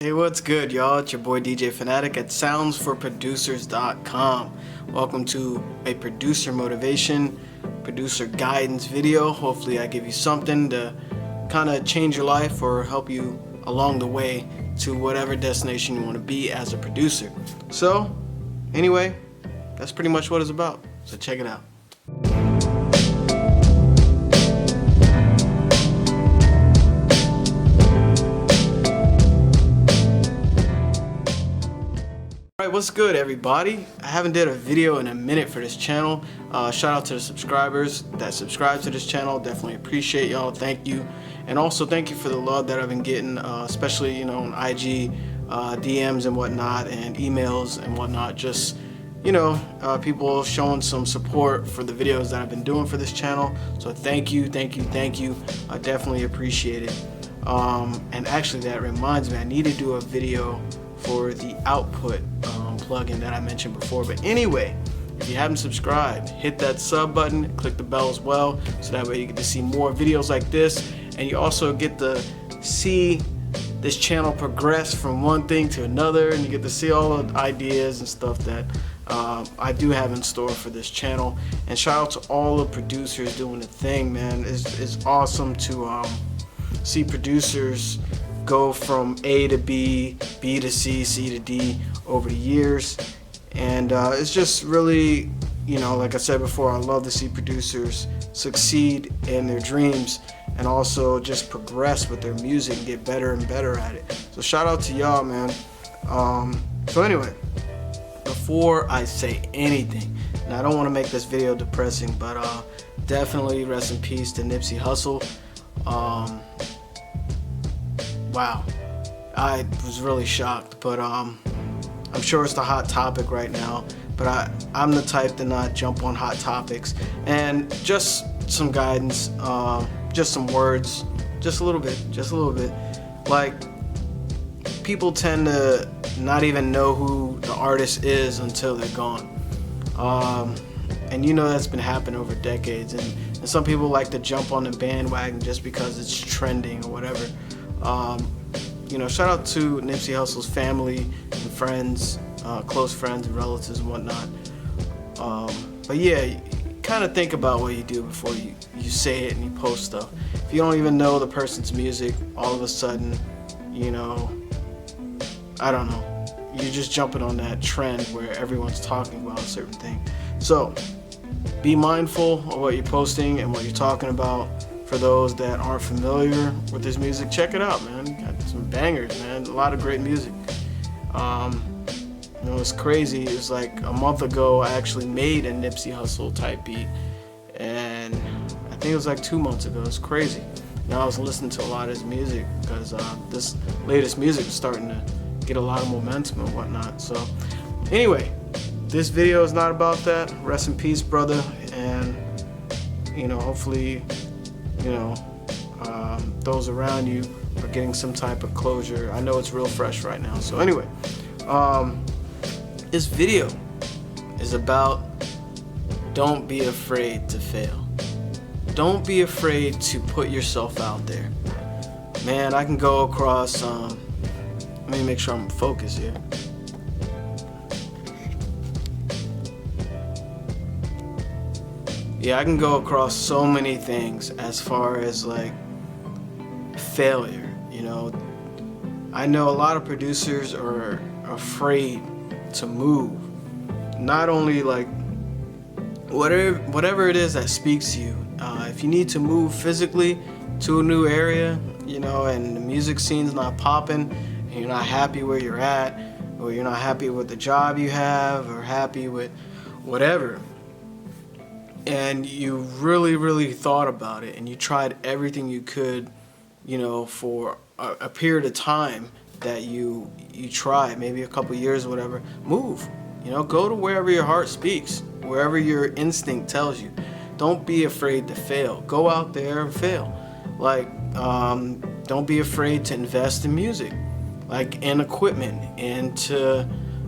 Hey, what's good, y'all? It's your boy DJ Fanatic at soundsforproducers.com. Welcome to a producer motivation, producer guidance video. Hopefully I give you something to kind of change your life or help you along the way to whatever destination you want to be as a producer. So, anyway, that's pretty much what it's about. So check it out. Alright, what's good, everybody? I haven't did a video in a minute for this channel. Shout out to the subscribers that subscribe to this channel. Definitely appreciate y'all. Thank you. And also thank you for the love that I've been getting, especially on IG DMs and whatnot, and emails and whatnot. Just people showing some support for the videos that I've been doing for this channel. So thank you. I definitely appreciate it. And actually, that reminds me, I need to do a video for the output plugin that I mentioned before. But anyway, if you haven't subscribed, hit that sub button, click the bell as well, so that way you get to see more videos like this, and you also get to see this channel progress from one thing to another, and you get to see all the ideas and stuff that I do have in store for this channel. And shout out to all the producers doing the thing, man. It's awesome to see producers go from A to B, B to C, C to D over the years. And it's just really, like I said before, I love to see producers succeed in their dreams and also just progress with their music and get better and better at it. So shout out to y'all, man. So anyway, before I say anything, and I don't want to make this video depressing, but definitely rest in peace to Nipsey Hussle. Wow, I was really shocked, but I'm sure it's the hot topic right now. But I'm the type to not jump on hot topics, and just some guidance, just some words, just a little bit. Like, people tend to not even know who the artist is until they're gone. And that's been happening over decades, and some people like to jump on the bandwagon just because it's trending or whatever. Shout out to Nipsey Hussle's family and friends, close friends and relatives and whatnot. But yeah, kind of think about what you do before you say it and you post stuff. If you don't even know the person's music, all of a sudden, I don't know, you're just jumping on that trend where everyone's talking about a certain thing. So be mindful of what you're posting and what you're talking about. For those that aren't familiar with his music, check it out, man. Got some bangers, man. A lot of great music. It's crazy. It was like a month ago I actually made a Nipsey Hussle type beat, and I think it was like 2 months ago. It's crazy. Now I was listening to a lot of his music because this latest music is starting to get a lot of momentum and whatnot. So anyway, this video is not about that. Rest in peace, brother, and hopefully those around you are getting some type of closure. I know it's real fresh right now. So anyway, this video is about don't be afraid to fail. Don't be afraid to put yourself out there. Man, I can go across, let me make sure I'm focused here. Yeah, I can go across so many things as far as like failure. I know a lot of producers are afraid to move. Not only like whatever it is that speaks to you. If you need to move physically to a new area, and the music scene's not popping, and you're not happy where you're at, or you're not happy with the job you have, or happy with whatever, and you really thought about it, and you tried everything you could, for a period of time that you tried, maybe a couple years or whatever, move. Go to wherever your heart speaks, wherever your instinct tells you. Don't be afraid to fail. Go out there and fail. Like, don't be afraid to invest in music, like in equipment, into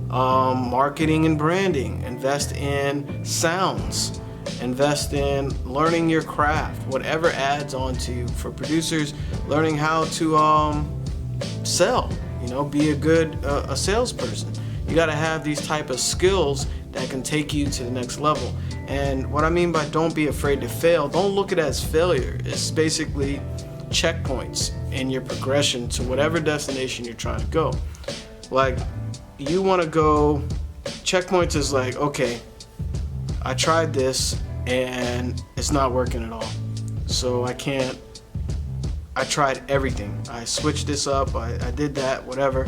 marketing and branding. Invest in sounds. Invest in learning your craft, whatever adds on to you. For producers, learning how to sell, You know, be a good a salesperson. You got to have these type of skills that can take you to the next level. And what I mean by don't be afraid to fail, don't look at it as failure. It's basically checkpoints in your progression to whatever destination you're trying to go. Like, you want to go, checkpoints is like, okay, I tried this and it's not working at all. So I tried everything. I switched this up, I did that, whatever.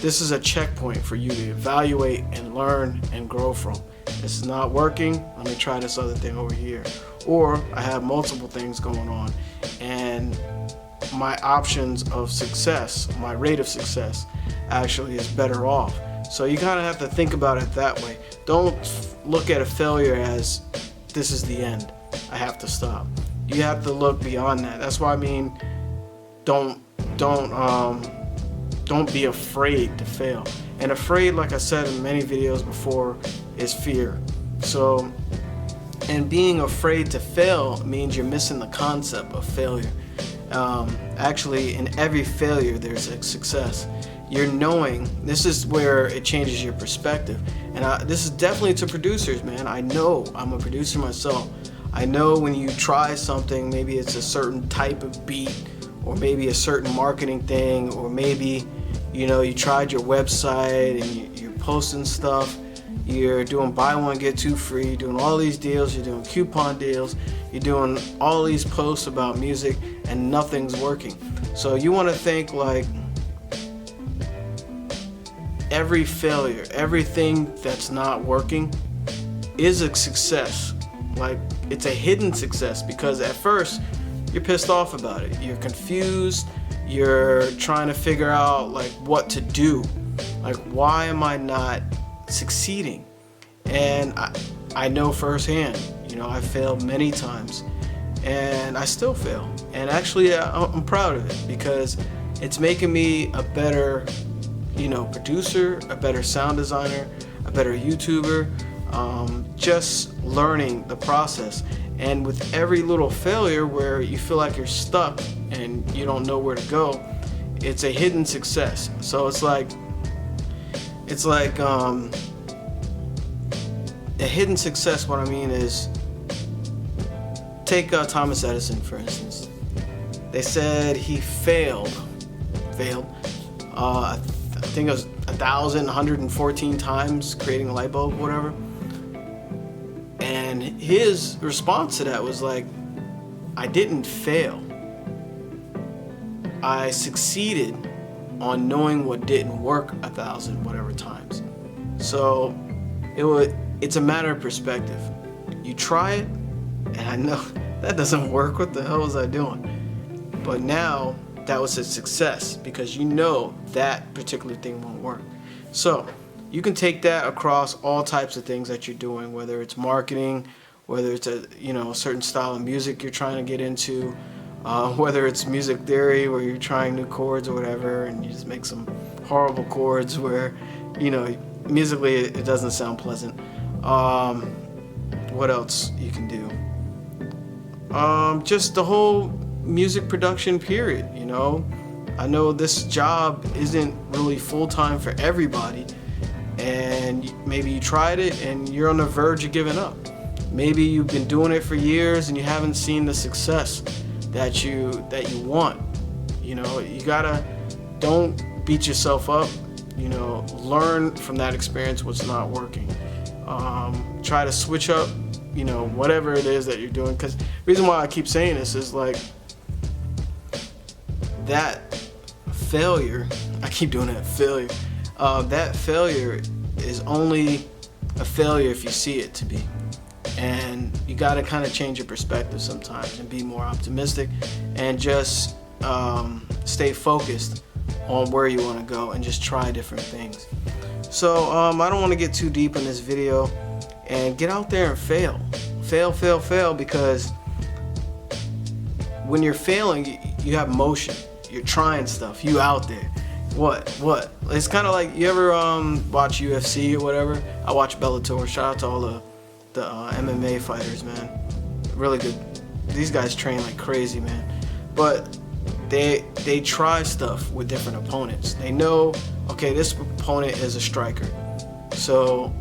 This is a checkpoint for you to evaluate and learn and grow from. This is not working, let me try this other thing over here. Or I have multiple things going on and my options of success, my rate of success actually is better off. So you kind of have to think about it that way. Don't look at a failure as this is the end, I have to stop. You have to look beyond that. That's why I mean, don't be afraid to fail. And afraid, like I said in many videos before, is fear. So, and being afraid to fail means you're missing the concept of failure. Actually, in every failure, there's a success. You're knowing, this is where it changes your perspective. And this is definitely to producers, man. I know, I'm a producer myself. I know when you try something, maybe it's a certain type of beat, or maybe a certain marketing thing, or maybe, you know, you tried your website and you're posting stuff, you're doing buy one get two free, you're doing all these deals, you're doing coupon deals, you're doing all these posts about music and nothing's working. So you want to think like every failure, everything that's not working is a success. Like, it's a hidden success, because at first you're pissed off about it, you're confused, you're trying to figure out like what to do, like why am I not succeeding? And I know firsthand, you know, I failed many times and I still fail, and actually I'm proud of it because it's making me a better, you know, producer, a better sound designer, a better YouTuber, just learning the process. And with every little failure where you feel like you're stuck and you don't know where to go, it's a hidden success. So it's like a hidden success. What I mean is, take Thomas Edison for instance. They said he failed. I think it was 1,114 times creating a light bulb, whatever. And his response to that was like, I didn't fail. I succeeded on knowing what didn't work 1,000 whatever times. So it's a matter of perspective. You try it, and I know that doesn't work. What the hell was I doing? But now that was a success because you know that particular thing won't work. So you can take that across all types of things that you're doing, whether it's marketing, whether it's a certain style of music you're trying to get into, whether it's music theory where you're trying new chords or whatever, and you just make some horrible chords where, you know, musically it doesn't sound pleasant. What else you can do? Just the whole music production period, you know. I know this job isn't really full-time for everybody, and maybe you tried it and you're on the verge of giving up. Maybe you've been doing it for years and you haven't seen the success that you want. You know, you gotta, don't beat yourself up. You know, learn from that experience what's not working. Try to switch up, you know, whatever it is that you're doing. Because the reason why I keep saying this is like, that failure, I keep doing that failure. That failure is only a failure if you see it to be. And you got to kind of change your perspective sometimes and be more optimistic and just stay focused on where you want to go and just try different things. So I don't want to get too deep in this video, and get out there and fail, because when you're failing, you have motion. You're trying stuff. You out there. What? It's kind of like, you ever watch UFC or whatever? I watch Bellator. Shout out to all the MMA fighters, man. Really good. These guys train like crazy, man. But they try stuff with different opponents. They know, okay, this opponent is a striker, so,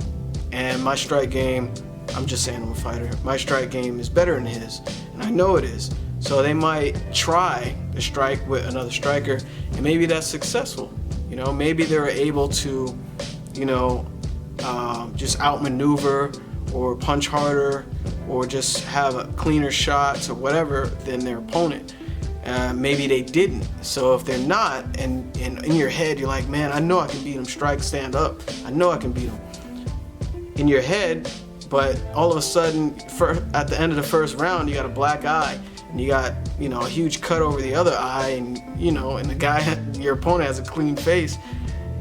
and my strike game, I'm just saying I'm a fighter, my strike game is better than his, and I know it is. So they might try the strike with another striker, and maybe that's successful. You know, maybe they're able to, you know, just outmaneuver or punch harder or just have a cleaner shots or whatever than their opponent. Maybe they didn't. So if they're not, and in your head you're like, man, I know I can beat him, strike, stand up, I know I can beat him. In your head, but all of a sudden, at the end of the first round, you got a black eye, and you got, you know, a huge cut over the other eye, and, you know, and the guy, your opponent has a clean face.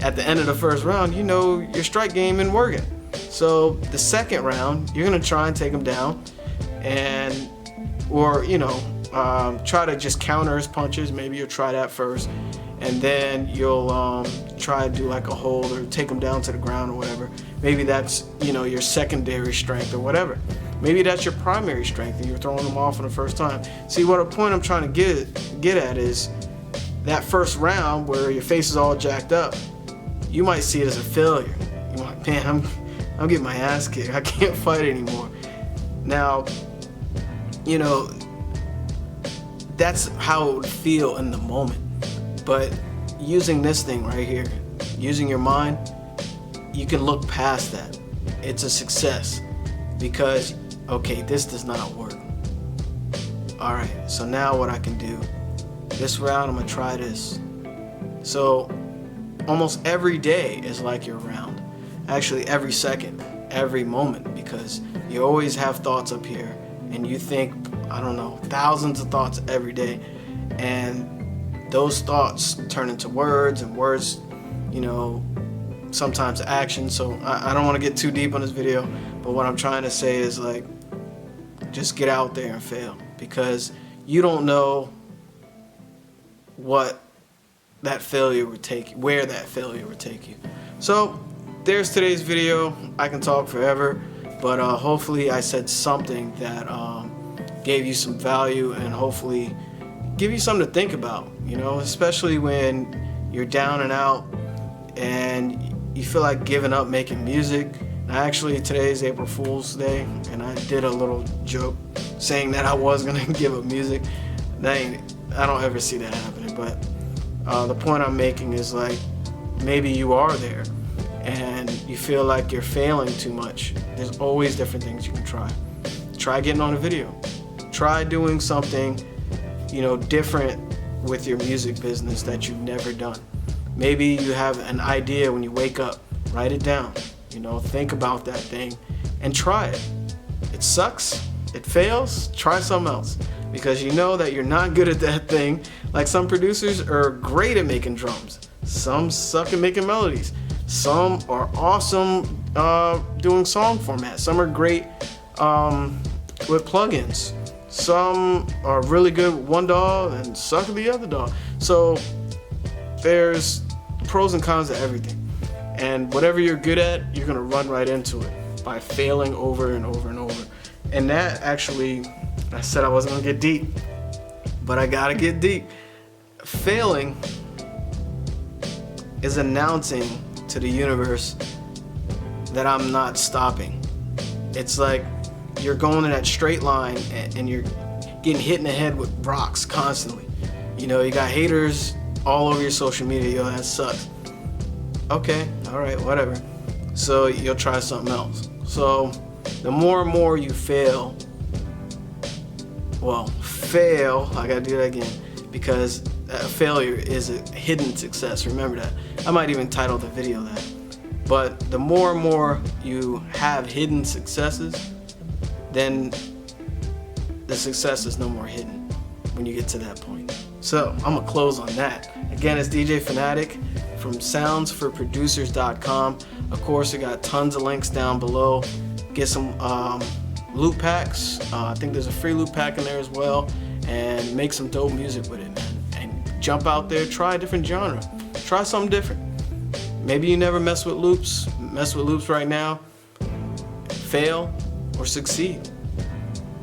At the end of the first round, you know your strike game isn't working. So the second round, you're gonna try and take him down, or you know, try to just counter his punches. Maybe you'll try that first, and then you'll try to do like a hold or take him down to the ground or whatever. Maybe that's, you know, your secondary strength or whatever. Maybe that's your primary strength and you're throwing them off on the first time. See, what a point I'm trying to get at is that first round where your face is all jacked up, you might see it as a failure. You're like, man, I'm getting my ass kicked. I can't fight anymore. Now, you know, that's how it would feel in the moment. But using this thing right here, using your mind, you can look past that. It's a success because, okay, this does not work. All right, so now what I can do, this round I'm gonna try this. So almost every day is like your round. Actually, every second, every moment, because you always have thoughts up here and you think, I don't know, thousands of thoughts every day. And those thoughts turn into words, and words, you know, sometimes action. So I don't want to get too deep on this video, but what I'm trying to say is, like, just get out there and fail, because you don't know what that failure would take, where that failure would take you. So there's today's video. I can talk forever, but hopefully I said something that gave you some value and hopefully give you something to think about, you know, especially when you're down and out and you feel like giving up making music. Actually, today is April Fool's Day, and I did a little joke saying that I was gonna give up music. I don't ever see that happening, but the point I'm making is, like, maybe you are there and you feel like you're failing too much. There's always different things you can try. Try getting on a video. Try doing something, you know, different with your music business that you've never done. Maybe you have an idea when you wake up, write it down, you know, think about that thing and try it. It sucks, it fails, try something else, because you know that you're not good at that thing. Like, some producers are great at making drums, some suck at making melodies, some are awesome doing song formats, some are great with plugins, some are really good with one DAW and suck at the other DAW. So there's pros and cons to everything, and whatever you're good at, you're gonna run right into it by failing over and over and over. And that, actually, I said I wasn't gonna get deep, but I gotta get deep. Failing is announcing to the universe that I'm not stopping. It's like you're going in that straight line and you're getting hit in the head with rocks constantly. You know, you got haters all over your social media. Yo, that sucks. Okay, all right, whatever. So you'll try something else. So the more and more you fail, I gotta do that again, because failure is a hidden success. Remember that. I might even title the video that. But the more and more you have hidden successes, then the success is no more hidden when you get to that point. So I'm gonna close on that. Again, it's DJ Fanatic from soundsforproducers.com. Of course, I got tons of links down below. Get some loop packs. I think there's a free loop pack in there as well, and make some dope music with it, man. And jump out there, try a different genre, try something different. Maybe you never mess with loops right now. Fail or succeed,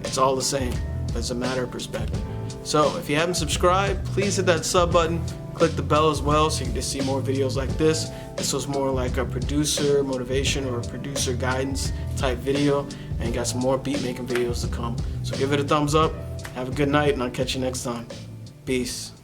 it's all the same, but it's a matter of perspective. So if you haven't subscribed, please hit that sub button. Click the bell as well so you can just see more videos like this. This was more like a producer motivation or a producer guidance type video, and got some more beat making videos to come. So give it a thumbs up. Have a good night, and I'll catch you next time. Peace.